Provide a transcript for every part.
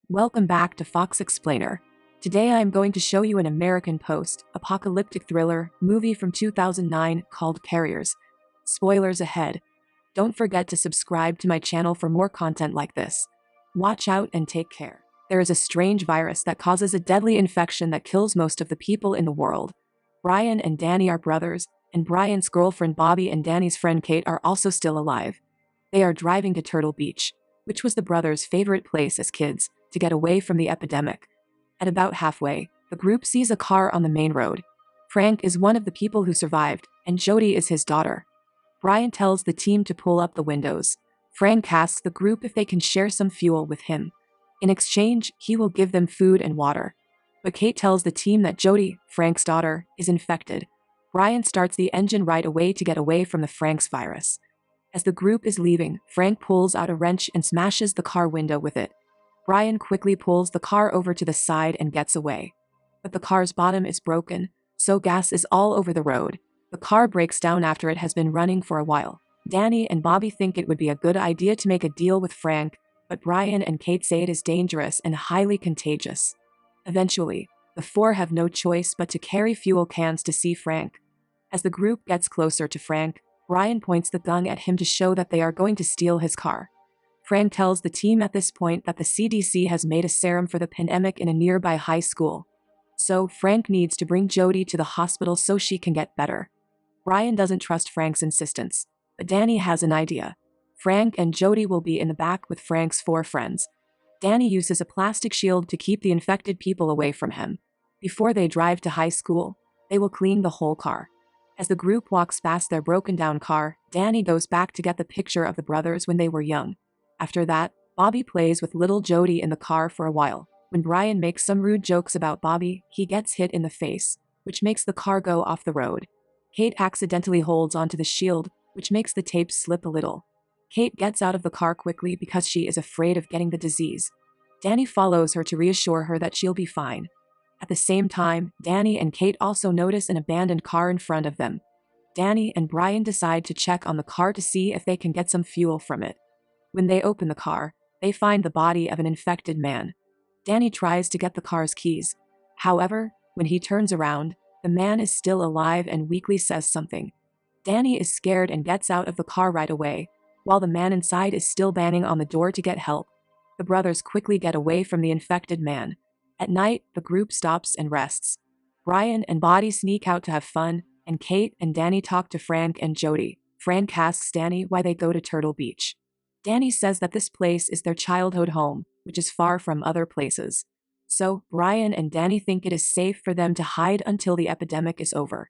Welcome back to Fox Explainer. Today I am going to show you an American post-apocalyptic thriller movie from 2009 called Carriers. Spoilers ahead. Don't forget to subscribe to my channel for more content like this. Watch out and take care. There is a strange virus that causes a deadly infection that kills most of the people in the world. Brian and Danny are brothers, and Brian's girlfriend Bobby and Danny's friend Kate are also still alive. They are driving to Turtle Beach, which was the brothers' favorite place as kids, to get away from the epidemic. At about halfway, the group sees a car on the main road. Frank is one of the people who survived, and Jody is his daughter. Brian tells the team to pull up the windows. Frank asks the group if they can share some fuel with him. In exchange, he will give them food and water. But Kate tells the team that Jody, Frank's daughter, is infected. Brian starts the engine right away to get away from the Frank's virus. As the group is leaving, Frank pulls out a wrench and smashes the car window with it. Brian quickly pulls the car over to the side and gets away. But the car's bottom is broken, so gas is all over the road. The car breaks down after it has been running for a while. Danny and Bobby think it would be a good idea to make a deal with Frank, but Brian and Kate say it is dangerous and highly contagious. Eventually, the four have no choice but to carry fuel cans to see Frank. As the group gets closer to Frank, Brian points the gun at him to show that they are going to steal his car. Frank tells the team at this point that the CDC has made a serum for the pandemic in a nearby high school. So Frank needs to bring Jody to the hospital so she can get better. Brian doesn't trust Frank's insistence, but Danny has an idea. Frank and Jody will be in the back with Frank's four friends. Danny uses a plastic shield to keep the infected people away from him. Before they drive to high school, they will clean the whole car. As the group walks past their broken-down car, Danny goes back to get the picture of the brothers when they were young. After that, Bobby plays with little Jody in the car for a while. When Brian makes some rude jokes about Bobby, he gets hit in the face, which makes the car go off the road. Kate accidentally holds onto the shield, which makes the tape slip a little. Kate gets out of the car quickly because she is afraid of getting the disease. Danny follows her to reassure her that she'll be fine. At the same time, Danny and Kate also notice an abandoned car in front of them. Danny and Brian decide to check on the car to see if they can get some fuel from it. When they open the car, they find the body of an infected man. Danny tries to get the car's keys. However, when he turns around, the man is still alive and weakly says something. Danny is scared and gets out of the car right away, while the man inside is still banging on the door to get help. The brothers quickly get away from the infected man. At night, the group stops and rests. Brian and Bobby sneak out to have fun, and Kate and Danny talk to Frank and Jody. Frank asks Danny why they go to Turtle Beach. Danny says that this place is their childhood home, which is far from other places. So, Brian and Danny think it is safe for them to hide until the epidemic is over.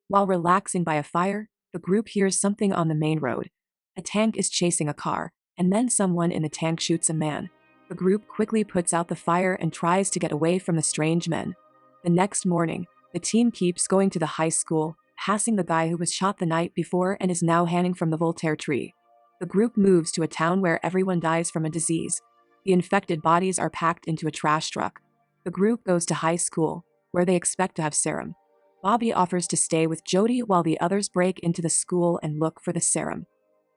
While relaxing by a fire, the group hears something on the main road. A tank is chasing a car, and then someone in the tank shoots a man. The group quickly puts out the fire and tries to get away from the strange men. The next morning, the team keeps going to the high school, passing the guy who was shot the night before and is now hanging from the Voltaire tree. The group moves to a town where everyone dies from a disease. The infected bodies are packed into a trash truck. The group goes to high school, where they expect to have serum. Bobby offers to stay with Jody while the others break into the school and look for the serum.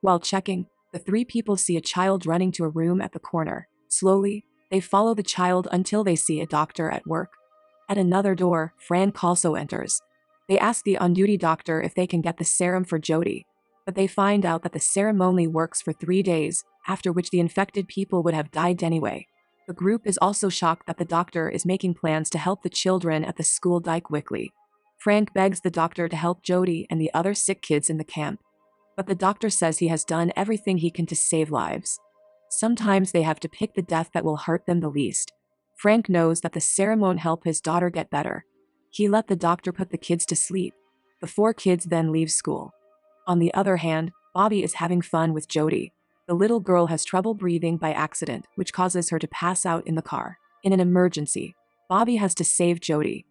While checking, the three people see a child running to a room at the corner. Slowly, they follow the child until they see a doctor at work. At another door, Frank also enters. They ask the on-duty doctor if they can get the serum for Jody, but they find out that the serum only works for 3 days, after which the infected people would have died anyway. The group is also shocked that the doctor is making plans to help the children at the school die quickly. Frank begs the doctor to help Jody and the other sick kids in the camp, but the doctor says he has done everything he can to save lives. Sometimes they have to pick the death that will hurt them the least. Frank knows that the serum won't help his daughter get better. He let the doctor put the kids to sleep. The 4 kids then leave school. On the other hand, Bobby is having fun with Jody. The little girl has trouble breathing by accident, which causes her to pass out in the car. In an emergency, Bobby has to save Jody.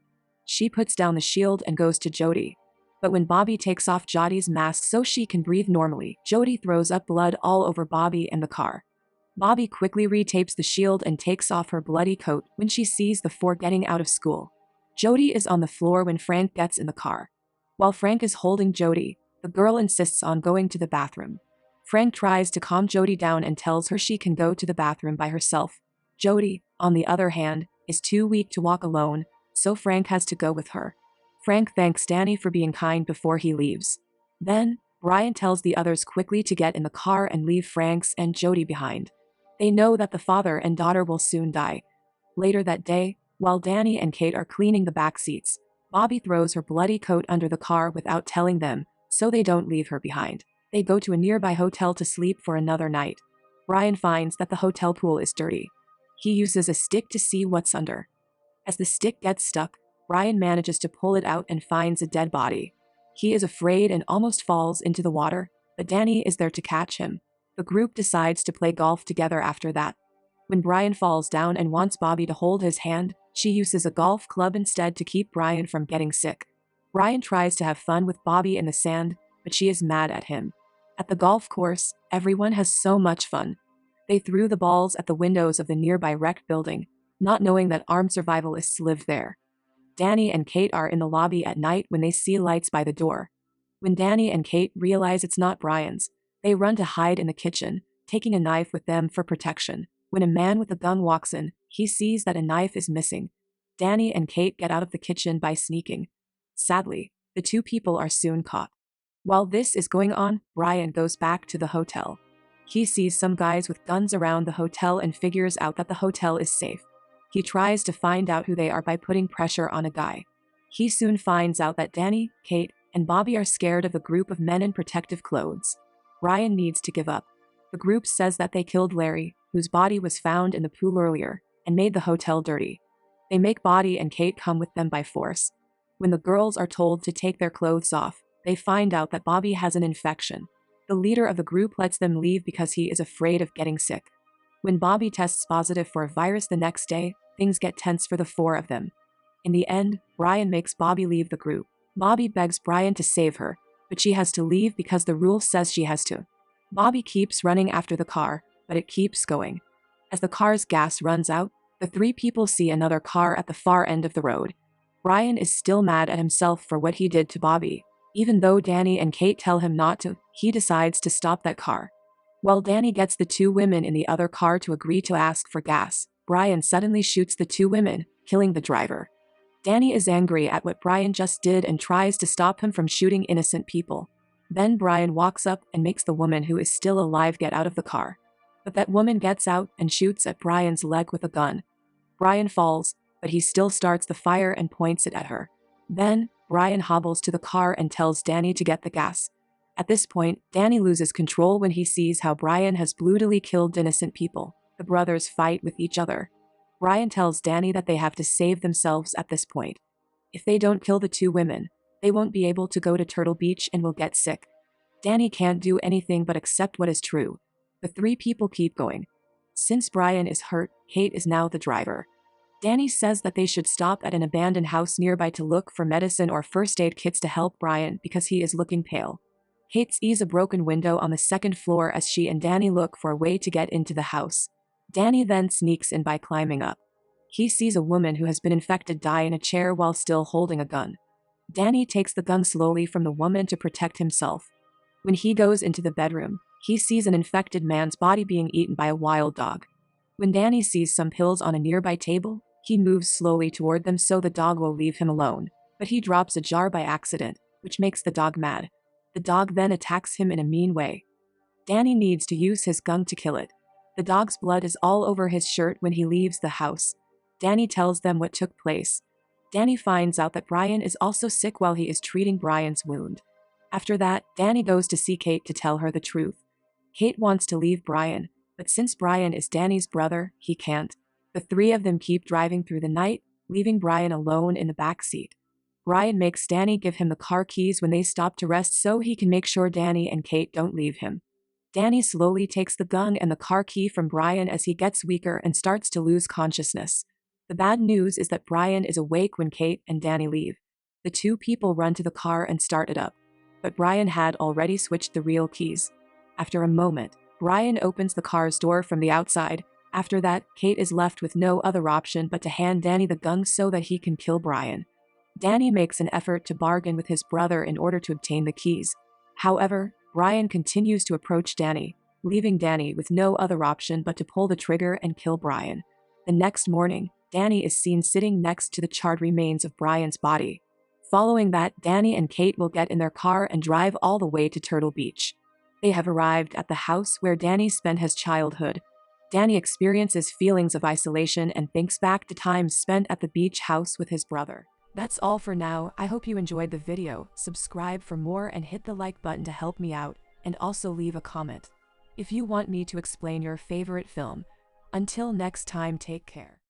She puts down the shield and goes to Jody. But when Bobby takes off Jody's mask so she can breathe normally, Jody throws up blood all over Bobby and the car. Bobby quickly retapes the shield and takes off her bloody coat when she sees the 4 getting out of school. Jody is on the floor when Frank gets in the car. While Frank is holding Jody, the girl insists on going to the bathroom. Frank tries to calm Jody down and tells her she can go to the bathroom by herself. Jody, on the other hand, is too weak to walk alone, so Frank has to go with her. Frank thanks Danny for being kind before he leaves. Then, Brian tells the others quickly to get in the car and leave Frank's and Jody behind. They know that the father and daughter will soon die. Later that day, while Danny and Kate are cleaning the back seats, Bobby throws her bloody coat under the car without telling them, so they don't leave her behind. They go to a nearby hotel to sleep for another night. Brian finds that the hotel pool is dirty. He uses a stick to see what's under. As the stick gets stuck, Brian manages to pull it out and finds a dead body. He is afraid and almost falls into the water, but Danny is there to catch him. The group decides to play golf together after that. When Brian falls down and wants Bobby to hold his hand, she uses a golf club instead to keep Brian from getting sick. Brian tries to have fun with Bobby in the sand, but she is mad at him. At the golf course, everyone has so much fun. They threw the balls at the windows of the nearby wrecked building, not knowing that armed survivalists lived there. Danny and Kate are in the lobby at night when they see lights by the door. When Danny and Kate realize it's not Brian's, they run to hide in the kitchen, taking a knife with them for protection. When a man with a gun walks in, he sees that a knife is missing. Danny and Kate get out of the kitchen by sneaking. Sadly, the two people are soon caught. While this is going on, Brian goes back to the hotel. He sees some guys with guns around the hotel and figures out that the hotel is safe. He tries to find out who they are by putting pressure on a guy. He soon finds out that Danny, Kate, and Bobby are scared of a group of men in protective clothes. Brian needs to give up. The group says that they killed Larry, whose body was found in the pool earlier, and made the hotel dirty. They make Bobby and Kate come with them by force. When the girls are told to take their clothes off, they find out that Bobby has an infection. The leader of the group lets them leave because he is afraid of getting sick. When Bobby tests positive for a virus the next day, things get tense for the four of them. In the end, Brian makes Bobby leave the group. Bobby begs Brian to save her, but she has to leave because the rule says she has to. Bobby keeps running after the car, but it keeps going. As the car's gas runs out, the three people see another car at the far end of the road. Brian is still mad at himself for what he did to Bobby. Even though Danny and Kate tell him not to, he decides to stop that car. While Danny gets the two women in the other car to agree to ask for gas, Brian suddenly shoots the two women, killing the driver. Danny is angry at what Brian just did and tries to stop him from shooting innocent people. Then Brian walks up and makes the woman who is still alive get out of the car. But that woman gets out and shoots at Brian's leg with a gun. Brian falls, but he still starts the fire and points it at her. Then, Brian hobbles to the car and tells Danny to get the gas. At this point, Danny loses control when he sees how Brian has brutally killed innocent people. The brothers fight with each other. Brian tells Danny that they have to save themselves at this point. If they don't kill the two women, they won't be able to go to Turtle Beach and will get sick. Danny can't do anything but accept what is true. The three people keep going. Since Brian is hurt, Kate is now the driver. Danny says that they should stop at an abandoned house nearby to look for medicine or first aid kits to help Brian because he is looking pale. Kate sees a broken window on the second floor as she and Danny look for a way to get into the house. Danny then sneaks in by climbing up. He sees a woman who has been infected die in a chair while still holding a gun. Danny takes the gun slowly from the woman to protect himself. When he goes into the bedroom, he sees an infected man's body being eaten by a wild dog. When Danny sees some pills on a nearby table, he moves slowly toward them so the dog will leave him alone, but he drops a jar by accident, which makes the dog mad. The dog then attacks him in a mean way. Danny needs to use his gun to kill it. The dog's blood is all over his shirt when he leaves the house. Danny tells them what took place. Danny finds out that Brian is also sick while he is treating Brian's wound. After that, Danny goes to see Kate to tell her the truth. Kate wants to leave Brian, but since Brian is Danny's brother, he can't. The three of them keep driving through the night, leaving Brian alone in the back seat. Brian makes Danny give him the car keys when they stop to rest so he can make sure Danny and Kate don't leave him. Danny slowly takes the gun and the car key from Brian as he gets weaker and starts to lose consciousness. The bad news is that Brian is awake when Kate and Danny leave. The two people run to the car and start it up. But Brian had already switched the real keys. After a moment, Brian opens the car's door from the outside. After that, Kate is left with no other option but to hand Danny the gun so that he can kill Brian. Danny makes an effort to bargain with his brother in order to obtain the keys. However, Brian continues to approach Danny, leaving Danny with no other option but to pull the trigger and kill Brian. The next morning, Danny is seen sitting next to the charred remains of Brian's body. Following that, Danny and Kate will get in their car and drive all the way to Turtle Beach. They have arrived at the house where Danny spent his childhood. Danny experiences feelings of isolation and thinks back to times spent at the beach house with his brother. That's all for now. I hope you enjoyed the video. Subscribe for more and hit the like button to help me out, and also leave a comment if you want me to explain your favorite film. Until next time, take care.